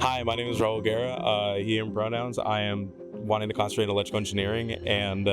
Hi, my name is Raul Guerra. He, him pronouns. I am wanting to concentrate in electrical engineering, and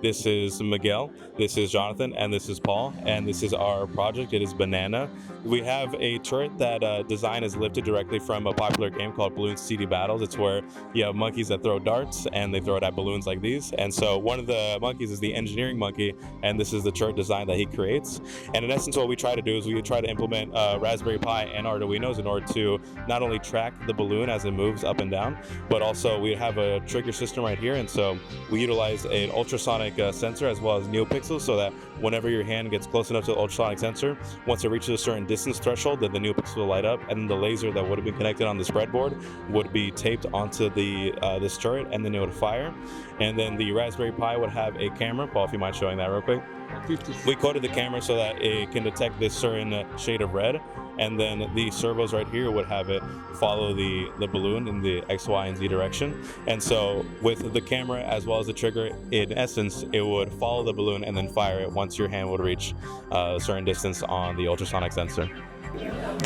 this is Miguel, this is Jonathan, and this is Paul, and this is our project. It is Banana. We have a turret that design is lifted directly from a popular game called Bloons TD Battles. It's where you have monkeys that throw darts, and they throw it at balloons like these. And so one of the monkeys is the engineering monkey, and this is the turret design that he creates. And in essence, what we try to do is we try to implement Raspberry Pi and Arduinos in order to not only track the balloon as it moves up and down, but also we have a trigger system right here. And so we utilize an ultrasonic sensor as well as neopixels, so that whenever your hand gets close enough to the ultrasonic sensor, once it reaches a certain distance threshold, then the neopixel will light up, and then the laser that would have been connected on the spreadboard would be taped onto the this turret, and then it would fire. And then the Raspberry Pi would have a camera. Paul, if you mind showing that real quick. We coded the camera so that it can detect this certain shade of red, and then the servos right here would have it follow the balloon in the X, Y, and Z direction. And so with the camera as well as the trigger, in essence, it would follow the balloon and then fire it once your hand would reach a certain distance on the ultrasonic sensor.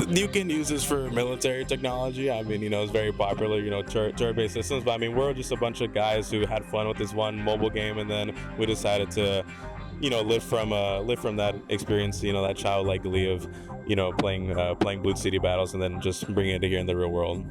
You can use this for military technology. I mean, it's very popular, turret-based systems. But I mean, we're just a bunch of guys who had fun with this one mobile game, and then we decided to live from that experience, that childlike glee of playing Bloons TD Battles, and then just bringing it to here in the real world.